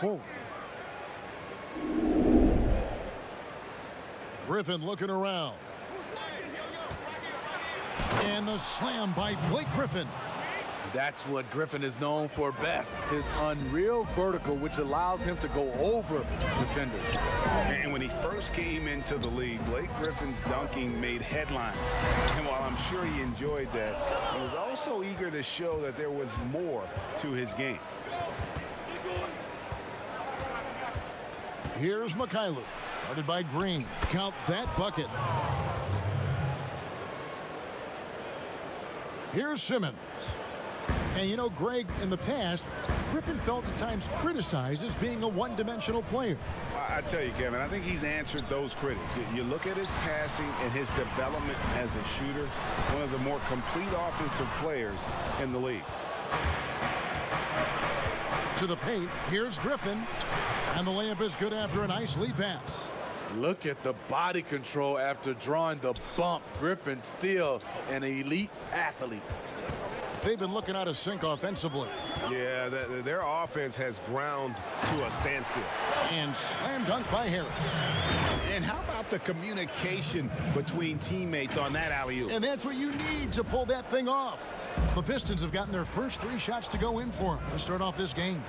4. Griffin looking around. And the slam by Blake Griffin. That's what Griffin is known for best, his unreal vertical, which allows him to go over defenders. And when he first came into the league, Blake Griffin's dunking made headlines. And while I'm sure he enjoyed that, he was also eager to show that there was more to his game. Here's Mikhailuk, guarded by Green. Count that bucket. Here's Simmons. And you know, Greg, in the past, Griffin felt at times criticized as being a one-dimensional player. I tell you, Kevin, I think he's answered those critics. You look at his passing and his development as a shooter, one of the more complete offensive players in the league. To the paint, here's Griffin. And the layup is good after a nice lead pass. Look at the body control after drawing the bump. Griffin still an elite athlete. They've been looking out of sync offensively. Yeah, their offense has ground to a standstill. And slam dunk by Harris. And how about the communication between teammates on that alley-oop? And that's what you need to pull that thing off. The Pistons have gotten their first 3 shots to go in for them to start off this game.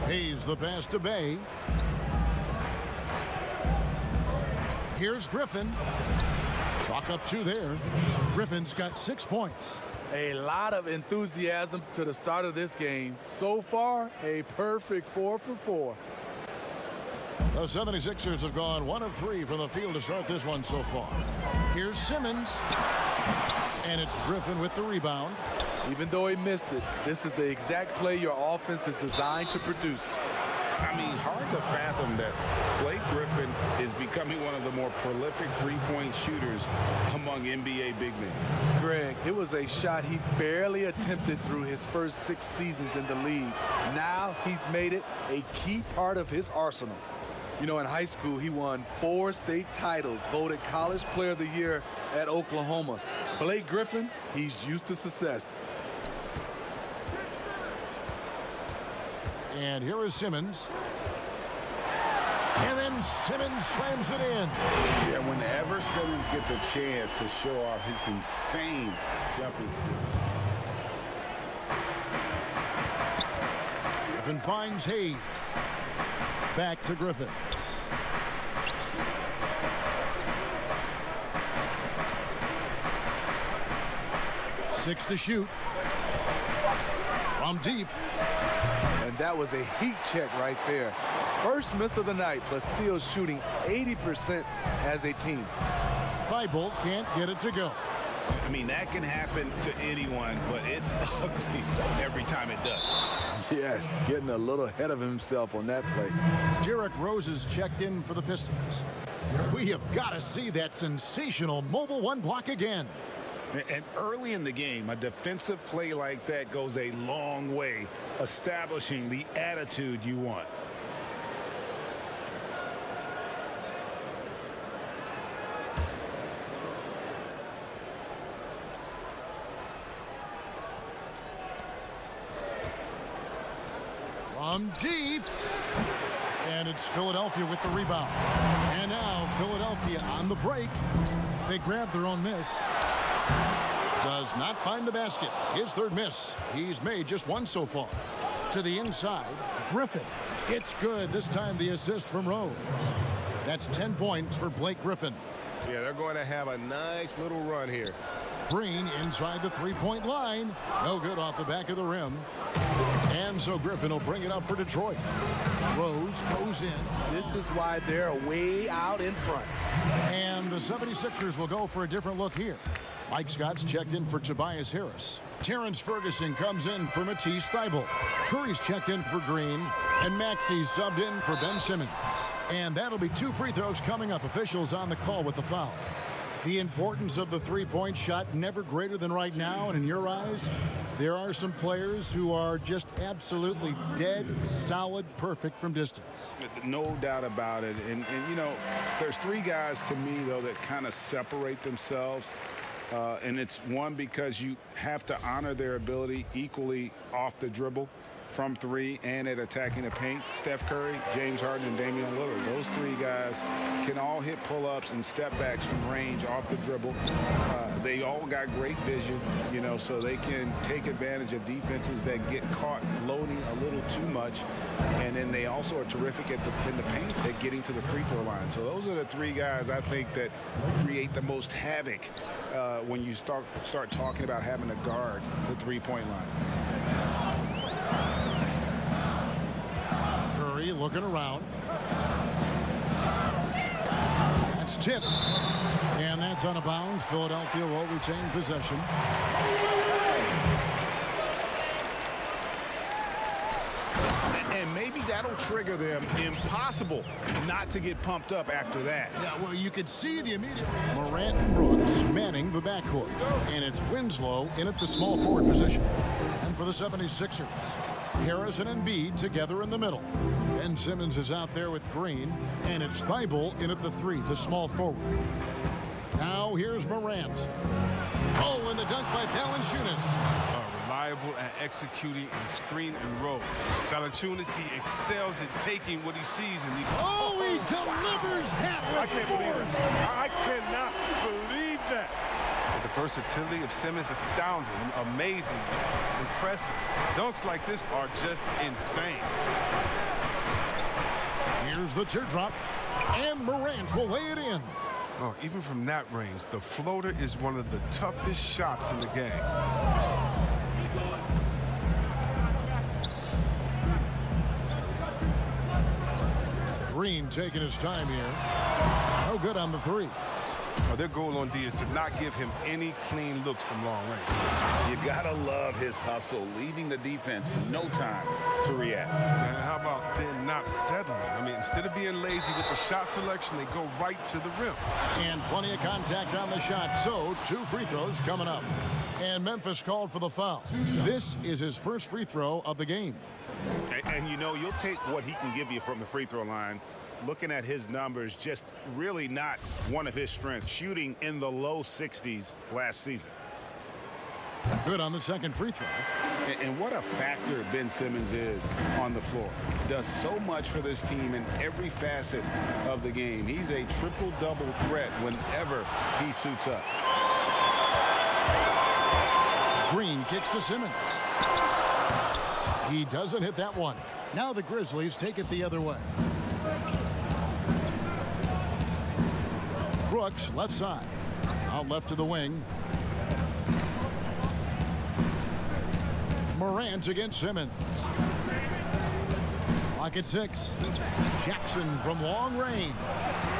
Hayes the pass to Bay. Here's Griffin. Chalk up 2 there. Griffin's got 6 points. A lot of enthusiasm to the start of this game. So far, a perfect 4 for 4. The 76ers have gone 1 of 3 from the field to start this one so far. Here's Simmons. And it's Griffin with the rebound. Even though he missed it, this is the exact play your offense is designed to produce. I mean, hard to fathom that Blake Griffin is becoming one of the more prolific three-point shooters among NBA big men. Greg, it was a shot he barely attempted through his first 6 seasons in the league. Now he's made it a key part of his arsenal. You know, in high school, he won 4 state titles, voted College Player of the Year at Oklahoma. Blake Griffin, he's used to success. And here is Simmons. And then Simmons slams it in. Yeah, whenever Simmons gets a chance to show off his insane jumping skill. Griffin finds Hayes. Back to Griffin. Six to shoot. From deep. And that was a heat check right there. First miss of the night, but still shooting 80% as a team. Thibault can't get it to go. I mean, that can happen to anyone, but it's ugly every time it does. Yes, getting a little ahead of himself on that play. Derrick Rose is checked in for the Pistons. We have got to see that sensational mobile 1 block again. And early in the game, a defensive play like that goes a long way, establishing the attitude you want. From deep. And it's Philadelphia with the rebound. And now Philadelphia on the break. They grab their own miss. Does not find the basket. His 3rd miss. He's made just 1 so far. To the inside, Griffin. It's good. This time the assist from Rose. That's 10 points for Blake Griffin. Yeah, they're going to have a nice little run here. Green inside the 3-point line. No good off the back of the rim. And so Griffin will bring it up for Detroit. Rose goes in. This is why they're way out in front. And the 76ers will go for a different look here. Mike Scott's checked in for Tobias Harris. Terrence Ferguson comes in for Matisse Thybulle. Curry's checked in for Green. And Maxi's subbed in for Ben Simmons. And that'll be 2 free throws coming up. Officials on the call with the foul. The importance of the 3-point shot never greater than right now. And in your eyes, there are some players who are just absolutely dead, solid, perfect from distance. No doubt about it. And you know, there's 3 guys to me, though, that kind of separate themselves. And it's one, because you have to honor their ability equally off the dribble. from three and at attacking the paint. Steph Curry, James Harden, and Damian Lillard. Those three guys can all hit pull-ups and step backs from range off the dribble. They all got great vision, you know, so they can take advantage of defenses that get caught loading a little too much. And then they also are terrific in the paint at getting to the free throw line. So those are the three guys I think that create the most havoc when you start talking about having to guard the three-point line. Curry looking around. That's tipped. And that's out of bounds. Philadelphia will retain possession. And maybe that'll trigger them. Impossible not to get pumped up after that. Yeah, well, you could see the immediate. Morant and Brooks manning the backcourt. And it's Winslow in at the small forward position. And for the 76ers, Harris and Embiid together in the middle. Ben Simmons is out there with Green. And it's Thibault in at the three, the small forward. Now here's Morant. Oh, and the dunk by Valanciunas. Reliable at executing in screen and roll. Valanciunas, he excels at taking what he sees, and he delivers that. I can't believe it. I cannot believe that. The versatility of Simmons, astounding, amazing, impressive. Dunks like this are just insane. Here's the teardrop, and Morant will lay it in. Oh, even from that range, the floater is one of the toughest shots in the game. Green taking his time here. No good on the three. Their goal on D is to not give him any clean looks from long range. You gotta love his hustle, leaving the defense no time to react. And how about them not settling? I mean, instead of being lazy with the shot selection, they go right to the rim. And plenty of contact on the shot, so 2 free throws coming up. And Memphis called for the foul. This is his first free throw of the game. And you know, you'll take what he can give you from the free throw line. Looking at his numbers, just really not one of his strengths, shooting in the low 60s last season. Good on the second free throw. And what a factor Ben Simmons is on the floor. Does so much for this team in every facet of the game. He's a triple-double threat whenever he suits up. Green kicks to Simmons. He doesn't hit that one. Now the Grizzlies take it the other way. Brooks, left side. Out left to the wing. Morant against Simmons. Clock at 6. Jackson from long range.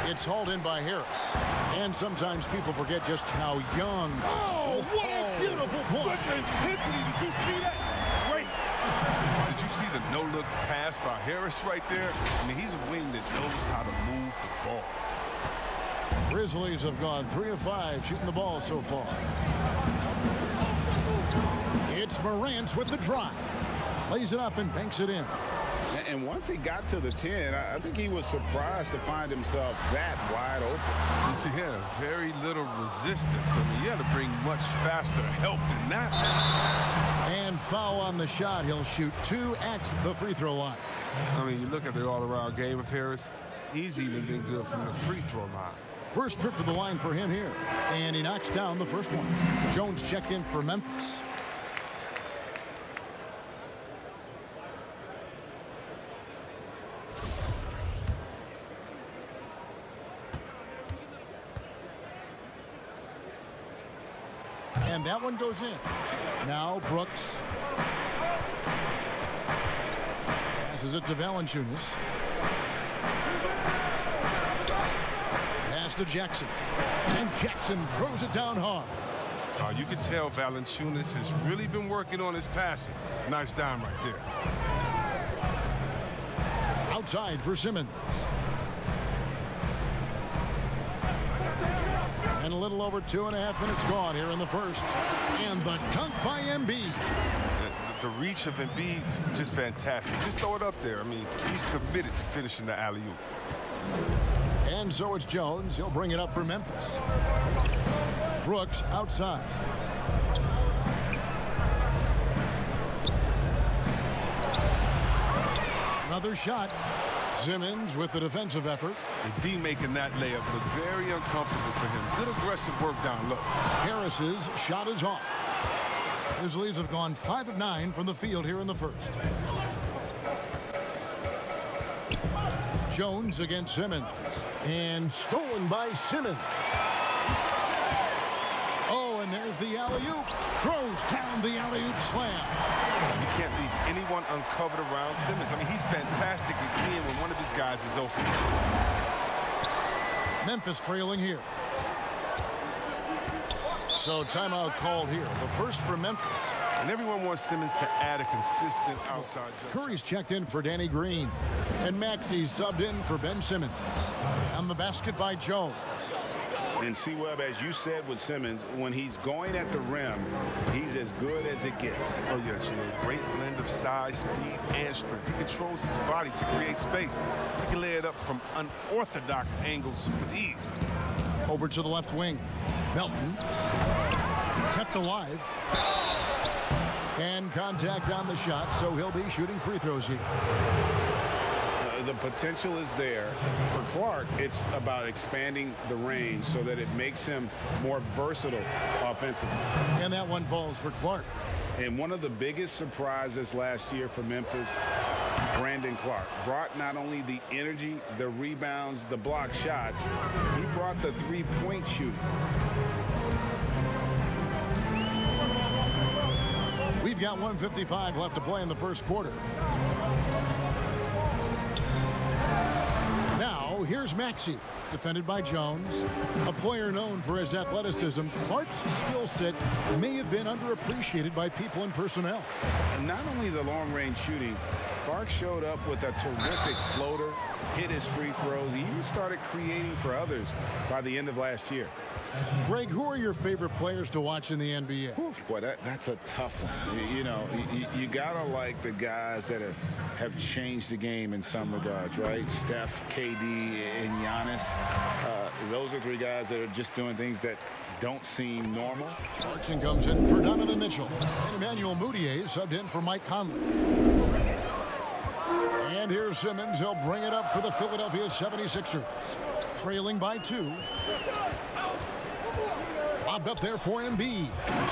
It's hauled in by Harris. And sometimes people forget just how young. Oh, what a beautiful point. What intensity. Did you see that? Great. Did you see the no-look pass by Harris right there? I mean, he's a wing that knows how to move the ball. Grizzlies have gone 3 of 5 shooting the ball so far. It's Morant with the drive. Lays it up and banks it in. And once he got to the 10, I think he was surprised to find himself that wide open. Yeah, very little resistance. I mean, you had to bring much faster help than that. And foul on the shot. He'll shoot 2 at the free throw line. I mean, you look at the all-around game of Harris, he's even been good from the free throw line. First trip to the line for him here. And he knocks down the first one. Jones checked in for Memphis. And that one goes in. Now Brooks. Passes it to Valanciunas. Pass to Jackson. And Jackson throws it down hard. You can tell Valanciunas has really been working on his passing. Nice dime right there. Outside for Simmons. And a little over 2.5 minutes gone here in the first. And the dunk by Embiid. The reach of Embiid, just fantastic. Just throw it up there. I mean, he's committed to finishing the alley-oop. And so it's Jones. He'll bring it up for Memphis. Brooks outside. Another shot. Simmons with the defensive effort. And D making that layup look very uncomfortable for him. Good aggressive work down low. Harris's shot is off. His leads have gone 5 of 9 from the field here in the first. Jones against Simmons. And stolen by Simmons. Oh, and there's the alley-oop. Throws down the alley-oop slam. You can't leave anyone uncovered around Simmons. I mean, he's fantastic at seeing when one of his guys is open. Memphis trailing here. So timeout called here. The first for Memphis. And everyone wants Simmons to add a consistent outside jump. Curry's checked in for Danny Green. And Maxey's subbed in for Ben Simmons. And the basket by Jones. And C-Web, as you said with Simmons, when he's going at the rim, he's as good as it gets. Oh, yeah, Gino. Great blend of size, speed, and strength. He controls his body to create space. He can lay it up from unorthodox angles with ease. Over to the left wing. Melton. Kept alive. And contact on the shot, so he'll be shooting free throws here. The potential is there. For Clark, it's about expanding the range so that it makes him more versatile offensively. And that one falls for Clark. And one of the biggest surprises last year for Memphis, Brandon Clark, brought not only the energy, the rebounds, the block shots, he brought the three-point shooting. We've got 1:55 left to play in the first quarter. Now, here's Maxey, defended by Jones. A player known for his athleticism, Clark's skill set may have been underappreciated by people in personnel. And not only the long-range shooting, Clark showed up with a terrific floater, hit his free throws. He even started creating for others by the end of last year. Greg, who are your favorite players to watch in the NBA? Boy, that's a tough one. You know, you gotta like the guys that have changed the game in some regards, right? Steph, KD, and Giannis. Those are three guys that are just doing things that don't seem normal. Clarkson comes in for Donovan Mitchell. And Emmanuel Mudiay subbed in for Mike Conley. And here's Simmons. He'll bring it up for the Philadelphia 76ers. Trailing by 2. Lobbed up there for Embiid.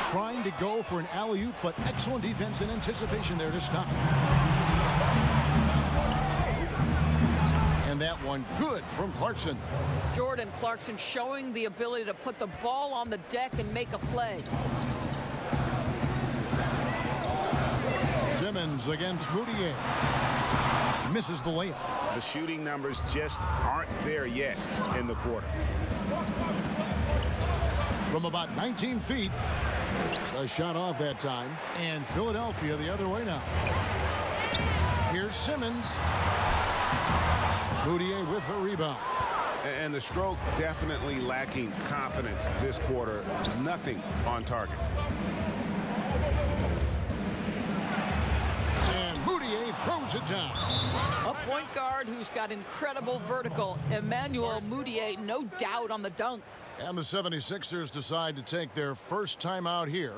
Trying to go for an alley-oop, but excellent defense and anticipation there to stop. And that one good from Clarkson. Jordan Clarkson showing the ability to put the ball on the deck and make a play. Simmons against Mudiay. Misses the layup. The shooting numbers just aren't there yet in the quarter. From about 19 feet. A shot off that time. And Philadelphia the other way now. Here's Simmons. Mudiay with the rebound. And the stroke definitely lacking confidence this quarter. Nothing on target. And Mudiay throws it down. A point guard who's got incredible vertical. Emmanuel Mudiay, no doubt on the dunk. And the 76ers decide to take their first time out here.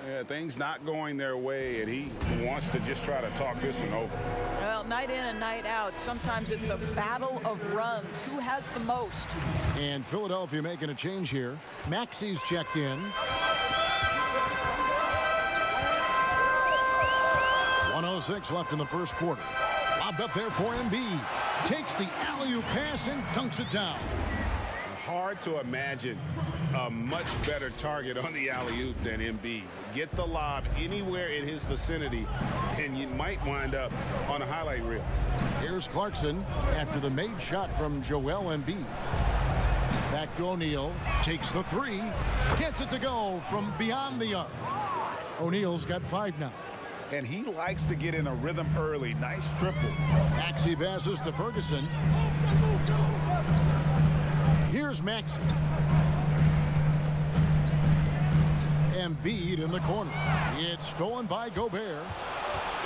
Yeah, things not going their way, and he wants to just try to talk this one over. Well, night in and night out, sometimes it's a battle of runs. Who has the most? And Philadelphia making a change here. Maxey's checked in. 1:06 left in the first quarter. Lobbed up there for Embiid. Takes the alley-oop pass and dunks it down. Hard to imagine a much better target on the alley-oop than Embiid. Get the lob anywhere in his vicinity, and you might wind up on a highlight reel. Here's Clarkson after the made shot from Joel Embiid. Back to O'Neal. Takes the 3. Gets it to go from beyond the arc. O'Neal's got 5 now. And he likes to get in a rhythm early. Nice triple. Maxey passes to Ferguson. Here's Maxey. Embiid in the corner. It's stolen by Gobert.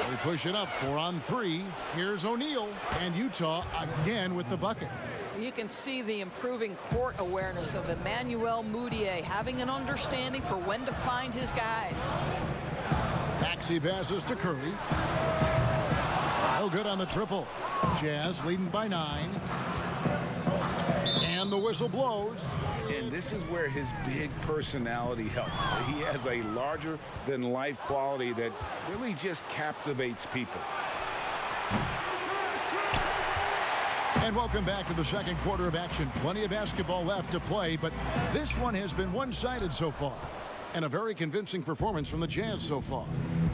They push it up 4 on 3. Here's O'Neal. And Utah again with the bucket. You can see the improving court awareness of Emmanuel Mudiay, having an understanding for when to find his guys. Maxey passes to Curry. No good on the triple. Jazz leading by 9. And the whistle blows. And this is where his big personality helps. He has a larger-than-life quality that really just captivates people. And welcome back to the second quarter of action. Plenty of basketball left to play, but this one has been one-sided so far. And a very convincing performance from the Jazz so far.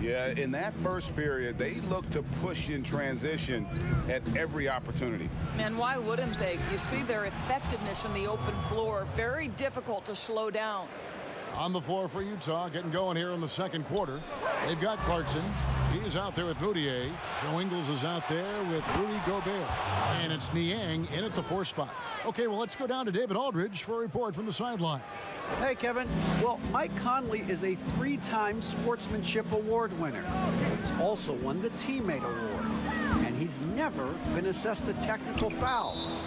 Yeah, in that first period, they looked to push in transition at every opportunity. And why wouldn't they? You see their effectiveness in the open floor. Very difficult to slow down. On the floor for Utah, getting going here in the second quarter. They've got Clarkson. He is out there with Moutier. Joe Ingles is out there with Rudy Gobert. And it's Niang in at the 4 spot. Okay, well, let's go down to David Aldridge for a report from the sideline. Hey, Kevin. Well, Mike Conley is a 3-time Sportsmanship Award winner. He's also won the Teammate Award. And he's never been assessed a technical foul.